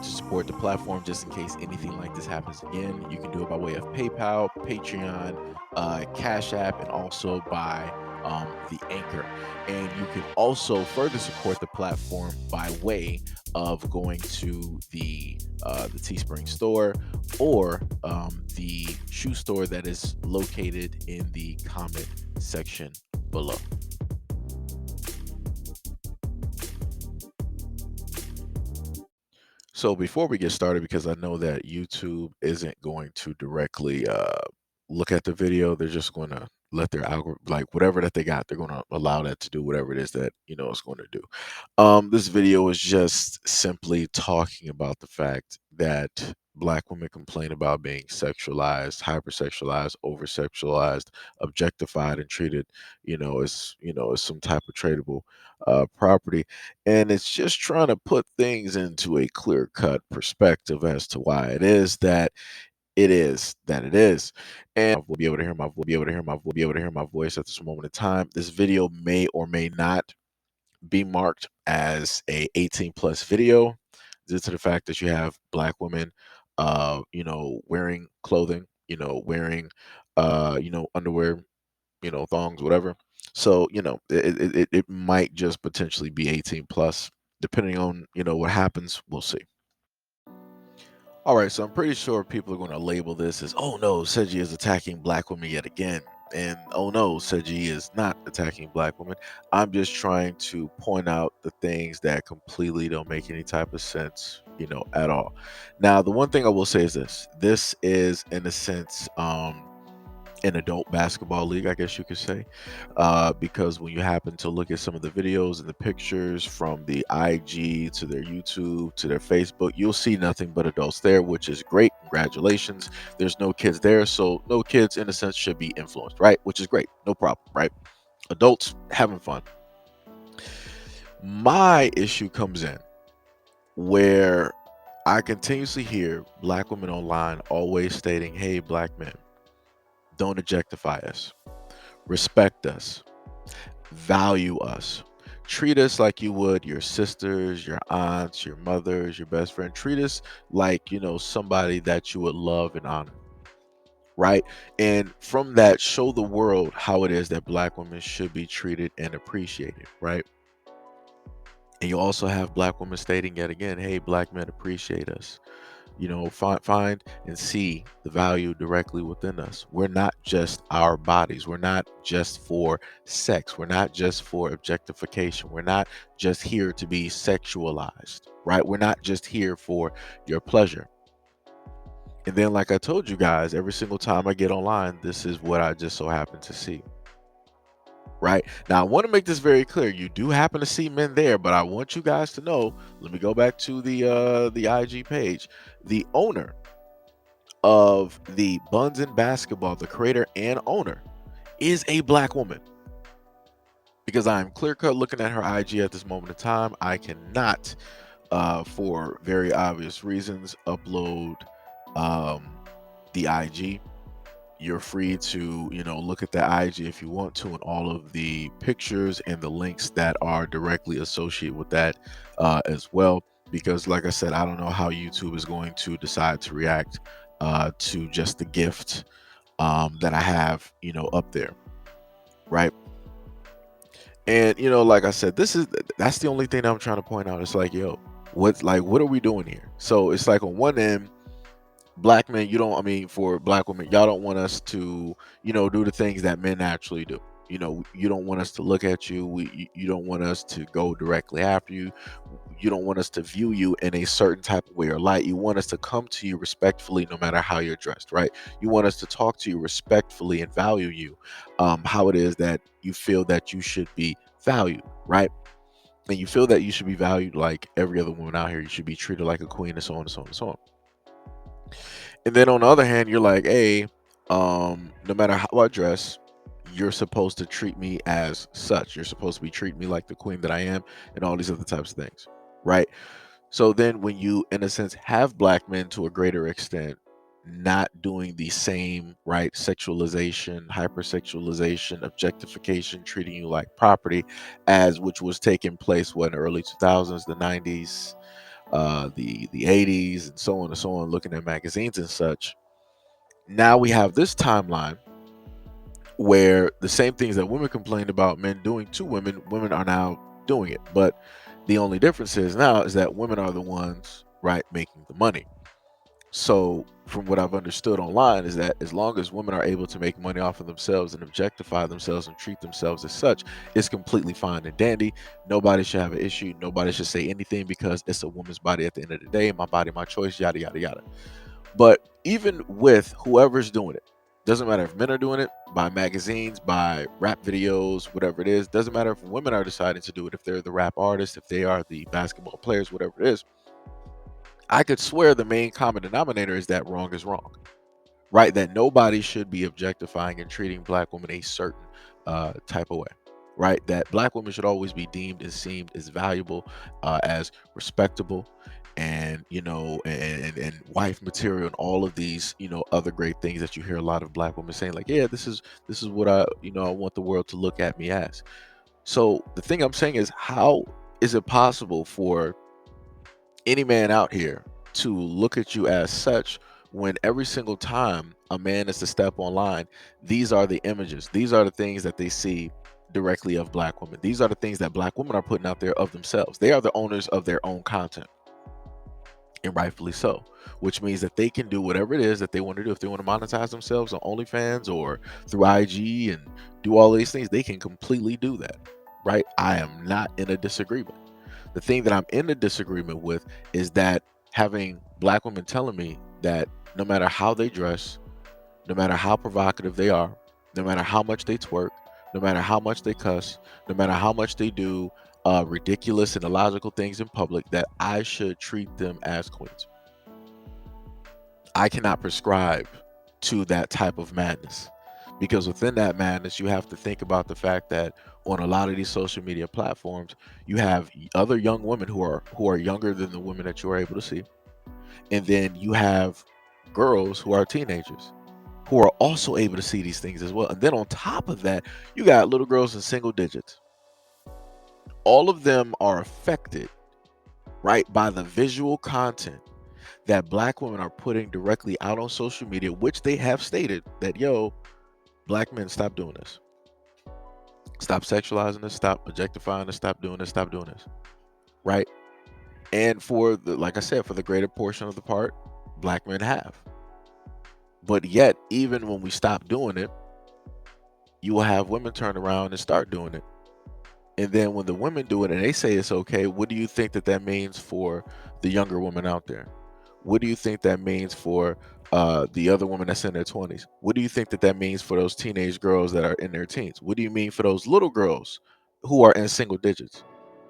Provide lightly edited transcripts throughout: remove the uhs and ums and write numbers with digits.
to support the platform just in case anything like this happens again, you can do it by way of PayPal, Patreon, Cash App, and also by the Anchor. And you can also further support the platform by way of going to the Teespring store or the shoe store that is located in the comment section below. So before we get started, because I know that YouTube isn't going to directly look at the video, they're just going to let their algorithm, like whatever that they got, they're going to allow that to do whatever it is that it's going to do. This video is just simply talking about the fact that Black women complain about being sexualized, hypersexualized, oversexualized, objectified, and treated, as some type of tradable property. And it's just trying to put things into a clear-cut perspective as to why it is that it is. And I will be able to hear my voice at this moment in time. This video may or may not be marked as a 18 plus video due to the fact that you have Black women wearing clothing, wearing underwear, thongs, whatever. So, it might just potentially be 18 plus. Depending on, what happens, we'll see. All right, so I'm pretty sure people are going to label this as, oh no, Seiji is attacking Black women yet again. And oh no, Seiji is not attacking Black women. I'm just trying to point out the things that completely don't make any type of sense, at all. Now, the one thing I will say is this. This is, in a sense, an adult basketball league, I guess you could say, because when you happen to look at some of the videos and the pictures from the IG to their YouTube to their Facebook, you'll see nothing but adults there, which is great. Congratulations. There's no kids there, so no kids, in a sense, should be influenced, right? Which is great. No problem, right? Adults having fun. My issue comes in where I continuously hear Black women online always stating, hey, Black men, don't objectify us, respect us, value us, treat us like you would your sisters, your aunts, your mothers, your best friend. Treat us like, somebody that you would love and honor, right? And from that, show the world how it is that Black women should be treated and appreciated, right? And you also have Black women stating yet again, hey, Black men, appreciate us. Find and see the value directly within us. We're not just our bodies. We're not just for sex. We're not just for objectification. We're not just here to be sexualized, right? We're not just here for your pleasure. And then, like I told you guys, every single time I get online, this is what I just so happen to see. Right now, I want to make this very clear. You do happen to see men there, but I want you guys to know. Let me go back to the IG page. The owner of the Buns in Basketball, the creator and owner, is a Black woman. Because I am clear cut looking at her IG at this moment in time, I cannot, for very obvious reasons, upload the IG. You're free to, look at the IG if you want to, and all of the pictures and the links that are directly associated with that as well. Because, like I said, I don't know how YouTube is going to decide to react to just the gift that I have, up there, right? And like I said, that's the only thing I'm trying to point out. It's like, yo, what are we doing here? So it's like on one end, Black men, for Black women, y'all don't want us to, do the things that men actually do. You don't want us to look at you. You don't want us to go directly after you. You don't want us to view you in a certain type of way or light. You want us to come to you respectfully, no matter how you're dressed, right? You want us to talk to you respectfully and value you, how it is that you feel that you should be valued, right? And you feel that you should be valued like every other woman out here. You should be treated like a queen, and so on and so on and so on. And then on the other hand, you're like, hey, no matter how I dress, you're supposed to treat me as such. You're supposed to be treating me like the queen that I am, and all these other types of things, right? So then when you, in a sense, have Black men to a greater extent not doing the same, right, sexualization, hypersexualization, objectification, treating you like property, as which was taking place, what, in the early 2000s, the 90s, the 80s and so on and so on, looking at magazines and such. Now we have this timeline where the same things that women complained about men doing to women, women are now doing it. But the only difference is now is that women are the ones, right, making the money. So from what I've understood online is that as long as women are able to make money off of themselves and objectify themselves and treat themselves as such, it's completely fine and dandy. Nobody should have an issue. Nobody should say anything because it's a woman's body at the end of the day. My body, my choice, yada, yada, yada. But even with whoever's doing it, doesn't matter if men are doing it by magazines, by rap videos, whatever it is. Doesn't matter if women are deciding to do it, if they're the rap artists, if they are the basketball players, whatever it is. I could swear the main common denominator is that wrong is wrong, right? That nobody should be objectifying and treating black women a certain type of way, right? That black women should always be deemed and seen as valuable, as respectable, and and wife material, and all of these other great things that you hear a lot of black women saying, like, yeah, this is what I want the world to look at me as. So the thing I'm saying is, how is it possible for any man out here to look at you as such when every single time a man is to step online, these are the images, these are the things that they see directly of black women, these are the things that black women are putting out there of themselves. They are the owners of their own content, and rightfully so, which means that they can do whatever it is that they want to do. If they want to monetize themselves on OnlyFans or through IG and do all these things, they can completely do that, right? I am not in a disagreement. The thing that I'm in a disagreement with is that having black women telling me that no matter how they dress, no matter how provocative they are, no matter how much they twerk, no matter how much they cuss, no matter how much they do ridiculous and illogical things in public, that I should treat them as queens. I cannot prescribe to that type of madness, because within that madness, you have to think about the fact that on a lot of these social media platforms, you have other young women who are younger than the women that you are able to see, and then you have girls who are teenagers who are also able to see these things as well. And then on top of that, you got little girls in single digits. All of them are affected, right, by the visual content that black women are putting directly out on social media, which they have stated that, yo, black men, stop doing this. Stop sexualizing this, stop objectifying this, stop doing this, stop doing this. Right? And for the, like I said, for the greater portion of the part, black men have. But yet, even when we stop doing it, you will have women turn around and start doing it. And then when the women do it and they say it's okay, what do you think that that means for the younger woman out there? What do you think that means for the other woman that's in their 20s? What do you think that that means for those teenage girls that are in their teens? What do you mean for those little girls who are in single digits?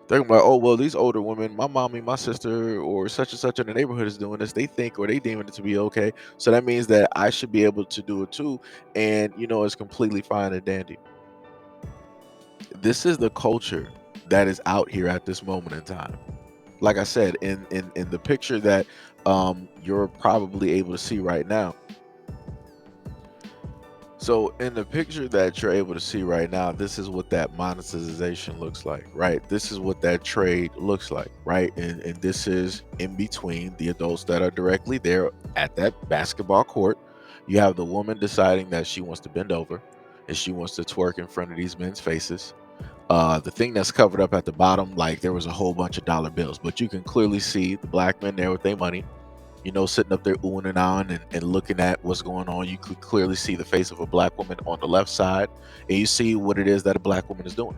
They're gonna be like, oh, well, these older women, my mommy, my sister, or such and such in the neighborhood is doing this. They think or they deem it to be okay. So that means that I should be able to do it too. And, it's completely fine and dandy. This is the culture that is out here at this moment in time. Like I said, in the picture that you're probably able to see right now. So in the picture that you're able to see right now, this is what that monetization looks like, right? This is what that trade looks like, right? And this is in between the adults that are directly there at that basketball court. You have the woman deciding that she wants to bend over and she wants to twerk in front of these men's faces. The thing that's covered up at the bottom, like there was a whole bunch of dollar bills, but you can clearly see the black men there with their money, sitting up there oohing and on and looking at what's going on. You could clearly see the face of a black woman on the left side, and you see what it is that a black woman is doing.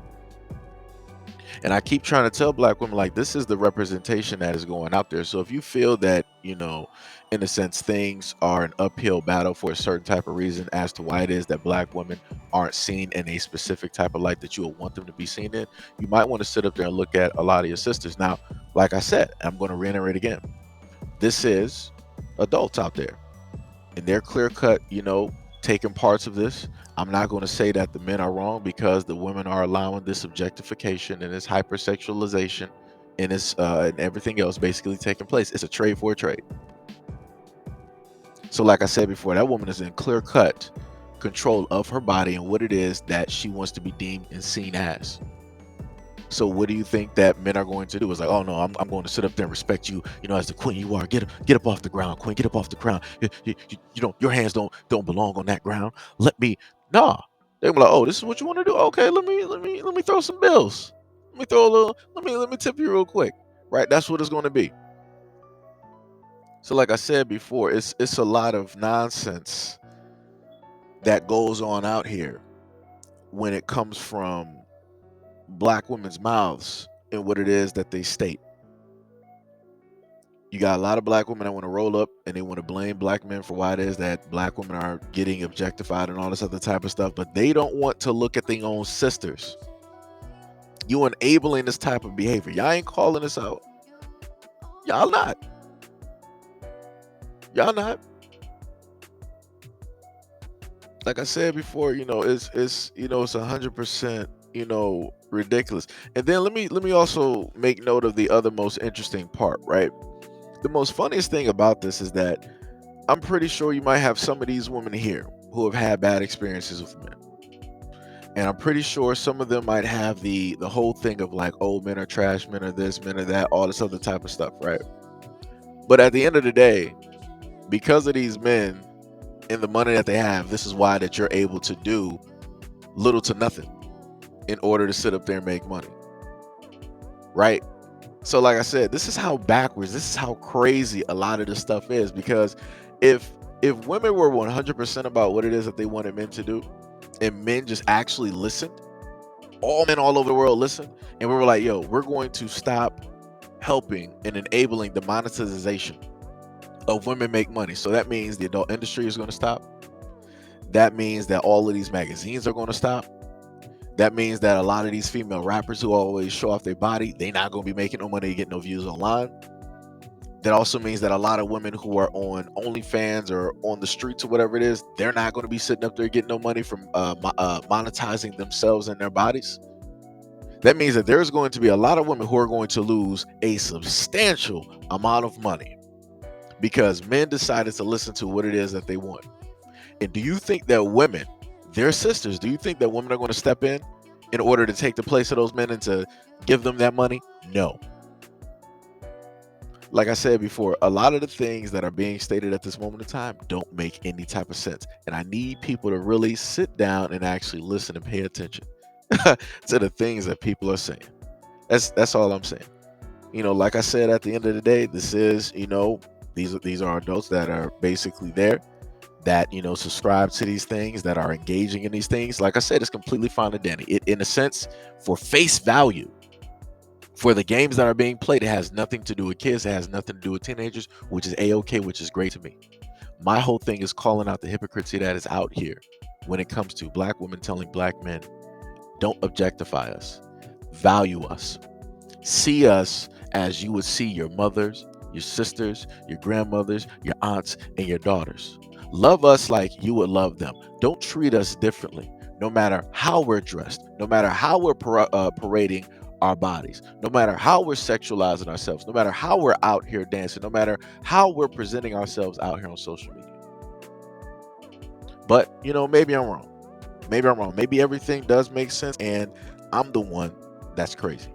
And I keep trying to tell black women, like, this is the representation that is going out there. So if you feel that, in a sense, things are an uphill battle for a certain type of reason as to why it is that black women aren't seen in a specific type of light that you would want them to be seen in, you might want to sit up there and look at a lot of your sisters. Now, like I said, I'm going to reiterate again, this is adults out there, and they're clear cut, taking parts of this. I'm not going to say that the men are wrong, because the women are allowing this objectification and this hypersexualization and this and everything else basically taking place. It's a trade for a trade. So like I said before, that woman is in clear cut control of her body and what it is that she wants to be deemed and seen as. So what do you think that men are going to do? It's like, oh no, I'm going to sit up there and respect you, as the queen you are. Get up off the ground, queen. Get up off the ground. You don't, your hands don't belong on that ground. Let me. Nah. They're like, oh, this is what you want to do. Okay, let me throw some bills. Let me throw a little. Let me tip you real quick. Right. That's what it's going to be. So like I said before, it's a lot of nonsense that goes on out here when it comes from black women's mouths and what it is that they state. You got a lot of black women that want to roll up and they want to blame black men for why it is that black women are getting objectified and all this other type of stuff, but they don't want to look at their own sisters. You enabling this type of behavior. Y'all ain't calling this out. Y'all not. Y'all not. Like I said before, it's 100%, ridiculous. And then let me also make note of the other most interesting part, right? The most funniest thing about this is that I'm pretty sure you might have some of these women here who have had bad experiences with men. And I'm pretty sure some of them might have the whole thing of like, oh, men are trash, men are this, men are that, all this other type of stuff, right? But at the end of the day, because of these men and the money that they have, this is why that you're able to do little to nothing in order to sit up there and make money, right? So like I said, this is how backwards, this is how crazy a lot of this stuff is, because if women were 100% about what it is that they wanted men to do, and men just actually listened, all men all over the world listened, and we were like, yo, we're going to stop helping and enabling the monetization of women make money. So that means the adult industry is going to stop. That means that all of these magazines are going to stop. That means that a lot of these female rappers who always show off their body, they're not going to be making no money, getting no views online. That also means that a lot of women who are on OnlyFans or on the streets or whatever it is, they're not going to be sitting up there getting no money from monetizing themselves and their bodies. That means that there's going to be a lot of women who are going to lose a substantial amount of money because men decided to listen to what it is that they want. And do you think that women, their sisters, do you think that women are going to step in order to take the place of those men and to give them that money? No. Like I said before, a lot of the things that are being stated at this moment in time don't make any type of sense. And I need people to really sit down and actually listen and pay attention to the things that people are saying. That's all I'm saying. Like I said, at the end of the day, this is, these are adults that are basically there that, subscribe to these things, that are engaging in these things. Like I said, it's completely fine and dandy. It, in a sense, for face value, for the games that are being played, it has nothing to do with kids. It has nothing to do with teenagers, which is a-okay, which is great to me. My whole thing is calling out the hypocrisy that is out here when it comes to black women telling black men, don't objectify us, value us, see us as you would see your mothers, your sisters, your grandmothers, your aunts, and your daughters. Love us like you would love them. Don't treat us differently, no matter how we're dressed, no matter how we're parading our bodies, no matter how we're sexualizing ourselves, no matter how we're out here dancing, no matter how we're presenting ourselves out here on social media. But, maybe I'm wrong. Maybe I'm wrong. Maybe everything does make sense and I'm the one that's crazy.